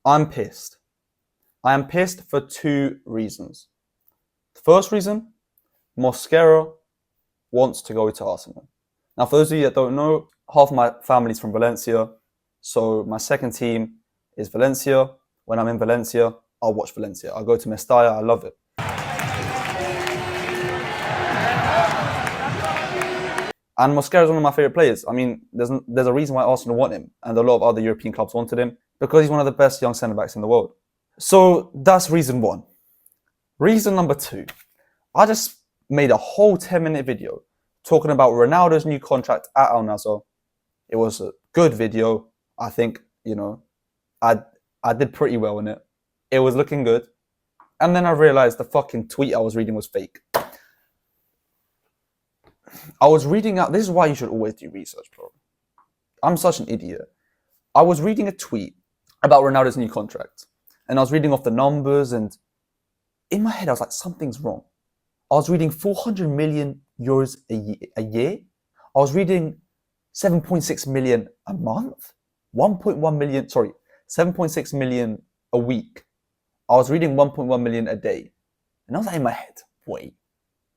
I'm pissed. I am pissed for two reasons. The first reason, Mosquera wants to go to Arsenal. Now, for those of you that don't know, half of my family's from Valencia, so my second team is Valencia. When I'm in Valencia, I'll watch Valencia. I'll go to Mestalla, I love it. And Mosquera is one of my favourite players. I mean, there's a reason why Arsenal want him, and a lot of other European clubs wanted him, because he's one of the best young centre-backs in the world. So that's reason one. Reason number two, I just made a whole 10-minute video talking about Ronaldo's new contract at Al Nassr. It was a good video. I think, I did pretty well in it. It was looking good. And then I realised the fucking tweet I was reading was fake. I was reading out, this is why you should always do research, bro. I'm such an idiot. I was reading a tweet about Ronaldo's new contract. And I was reading off the numbers, and in my head I was like, something's wrong. I was reading 400 million euros a year. I was reading 7.6 million a month. 7.6 million a week. I was reading 1.1 million a day. And I was like in my head, wait,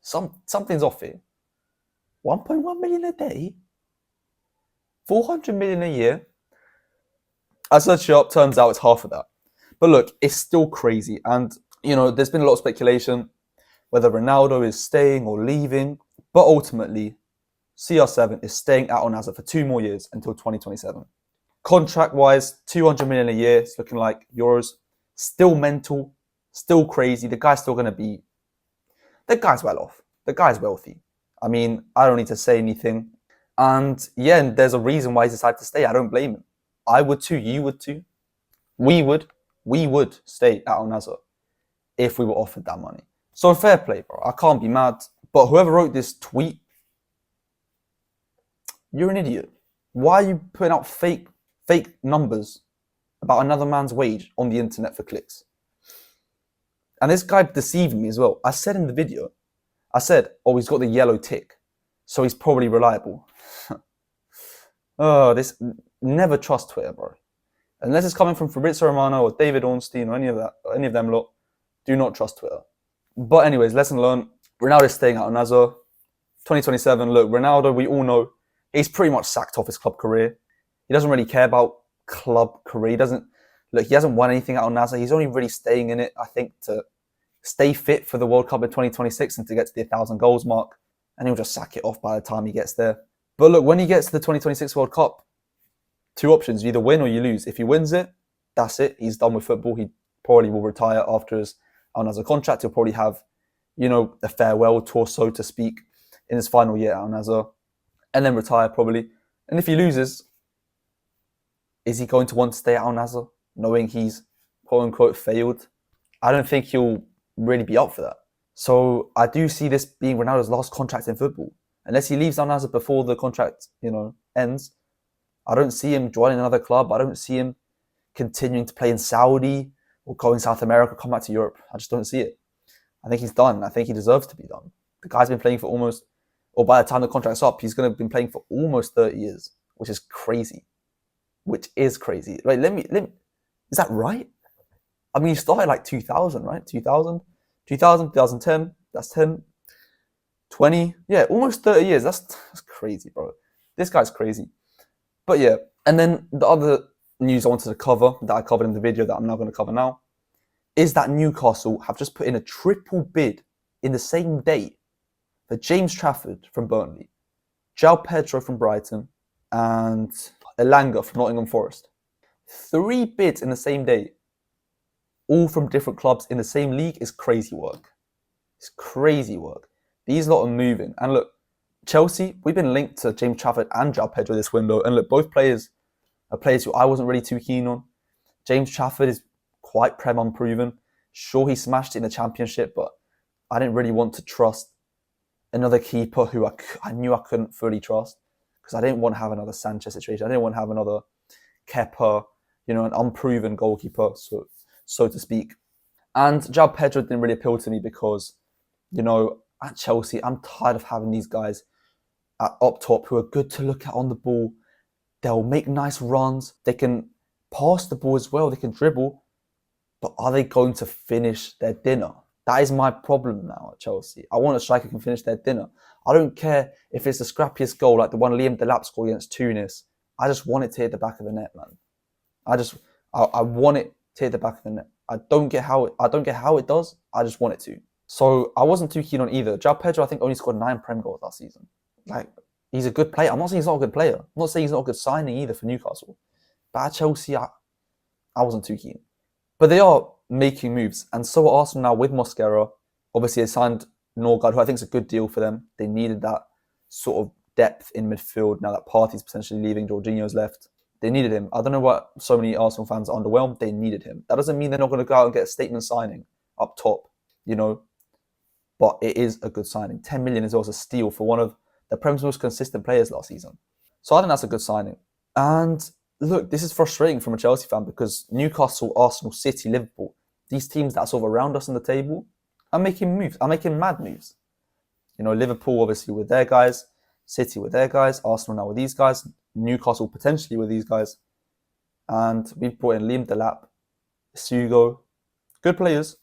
something's off here. 1.1 million a day? 400 million a year? I searched it up, turns out it's half of that. But look, it's still crazy. And, there's been a lot of speculation whether Ronaldo is staying or leaving. But ultimately, CR7 is staying at Al Nassr for 2 more years until 2027. Contract-wise, 200 million a year. It's looking like euros. Still mental. Still crazy. The guy's still going to be... The guy's well off. The guy's wealthy. I mean, I don't need to say anything. And yeah, there's a reason why he decided to stay. I don't blame him. I would too. You would too. We would stay at Al Nassr if we were offered that money. So fair play, bro. I can't be mad. But whoever wrote this tweet, you're an idiot. Why are you putting out fake numbers about another man's wage on the internet for clicks? And this guy deceived me as well. I said in the video, he's got the yellow tick, so he's probably reliable. Never trust Twitter, bro. Unless it's coming from Fabrizio Romano or David Ornstein or any of them lot, do not trust Twitter. But anyways, lesson learned. Ronaldo is staying at Al Nassr. 2027, look, Ronaldo, we all know, he's pretty much sacked off his club career. He doesn't really care about club career. He hasn't won anything at Al Nassr. He's only really staying in it, I think, to stay fit for the World Cup in 2026 and to get to the 1,000 goals mark. And he'll just sack it off by the time he gets there. But look, when he gets to the 2026 World Cup, 2 options. You either win or you lose. If he wins it, that's it. He's done with football. He probably will retire after his Al Nassr contract. He'll probably have, a farewell tour, so to speak, in his final year at Al Nassr. And then retire probably. And if he loses, is he going to want to stay at Al Nassr, knowing he's quote-unquote failed? I don't think he'll really be up for that. So I do see this being Ronaldo's last contract in football. Unless he leaves Al Nassr before the contract, ends, I don't see him joining another club. I don't see him continuing to play in Saudi or going South America, come back to Europe. I just don't see it. I think he's done. I think he deserves to be done. The guy's been playing for by the time the contract's up, he's going to have been playing for almost 30 years, which is crazy. Like, is that right? I mean, he started like 2000, right? 2000, 2010, that's 10, 20. Yeah, almost 30 years. That's crazy, bro. This guy's crazy. But yeah, and then the other news I wanted to cover, that I covered in the video that I'm now going to cover now, is that Newcastle have just put in a triple bid in the same day for James Trafford from Burnley, Joao Pedro from Brighton, and Elanga from Nottingham Forest. 3 bids in the same day, all from different clubs in the same league, is crazy work. It's crazy work. These lot are moving. And look, Chelsea, we've been linked to James Trafford and Joao Pedro this window. And look, both players are players who I wasn't really too keen on. James Trafford is quite Prem unproven. Sure, he smashed it in the Championship, but I didn't really want to trust another keeper who I knew I couldn't fully trust, because I didn't want to have another Sanchez situation. I didn't want to have another Kepa, an unproven goalkeeper, so to speak. And Joao Pedro didn't really appeal to me because, at Chelsea, I'm tired of having these guys up top who are good to look at on the ball. They'll make nice runs. They can pass the ball as well, they can dribble, but are they going to finish their dinner? That is my problem now at Chelsea. I want a striker who can finish their dinner. I don't care if it's the scrappiest goal, like the one Liam Delap scored against Tunis. I just want it to hit the back of the net, man. I want it to hit the back of the net. I don't get how it does. I just want it to. So I wasn't too keen on either. Joao Pedro, I think, only scored 9 Prem goals last season. Like, he's a good player. I'm not saying he's not a good player. I'm not saying he's not a good signing either for Newcastle. But at Chelsea, I wasn't too keen. But they are making moves. And so are Arsenal now with Mosquera. Obviously, they signed Norgard, who I think is a good deal for them. They needed that sort of depth in midfield now that Partey's potentially leaving, Jorginho's left. They needed him. I don't know what so many Arsenal fans are underwhelmed. They needed him. That doesn't mean they're not going to go out and get a statement signing up top, you know. But it is a good signing. 10 million is also a steal for one of the Prem's most consistent players last season. So I think that's a good signing. And look, this is frustrating from a Chelsea fan because Newcastle, Arsenal, City, Liverpool, these teams that are sort of around us on the table are making moves, are making mad moves. You know, Liverpool obviously with their guys, City with their guys, Arsenal now with these guys, Newcastle potentially with these guys. And we've brought in Liam Delap, Sugo, good players.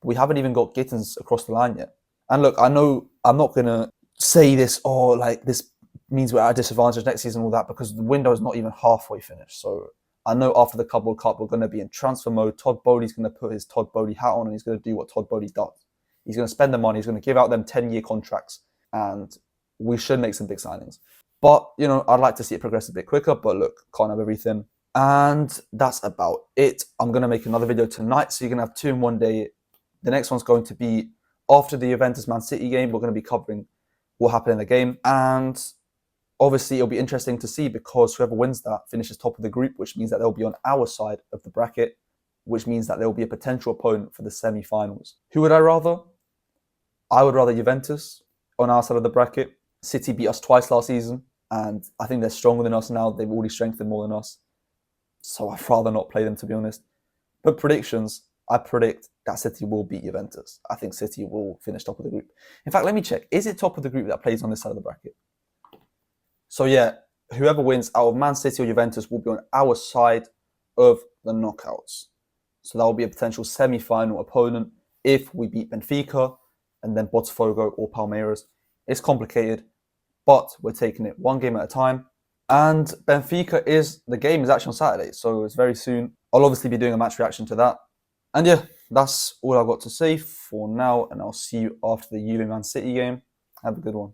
We haven't even got Gittins across the line yet. And look, I know I'm not going to say this, like this means we're at a disadvantage next season and all that, because the window is not even halfway finished. So I know after the Club World Cup, we're going to be in transfer mode. Todd Bowley's going to put his Todd Bowley hat on and he's going to do what Todd Bowley does. He's going to spend the money. He's going to give out them 10-year contracts and we should make some big signings. But, you know, I'd like to see it progress a bit quicker, but look, can't have everything. And that's about it. I'm going to make another video tonight, so you're going to have 2 in one day. The next one's going to be after the Juventus Man City game. We're going to be covering what happened in the game. And obviously, it'll be interesting to see because whoever wins that finishes top of the group, which means that they'll be on our side of the bracket, which means that they'll be a potential opponent for the semi-finals. Who would I rather? I would rather Juventus on our side of the bracket. City beat us twice last season, and I think they're stronger than us now. They've already strengthened more than us. So I'd rather not play them, to be honest. But predictions, I predict that City will beat Juventus. I think City will finish top of the group. In fact, let me check. Is it top of the group that plays on this side of the bracket? So yeah, whoever wins out of Man City or Juventus will be on our side of the knockouts. So that will be a potential semi-final opponent if we beat Benfica and then Botafogo or Palmeiras. It's complicated, but we're taking it one game at a time. And Benfica the game is actually on Saturday, so it's very soon. I'll obviously be doing a match reaction to that. And yeah, that's all I've got to say for now, and I'll see you after the Juve Man City game. Have a good one.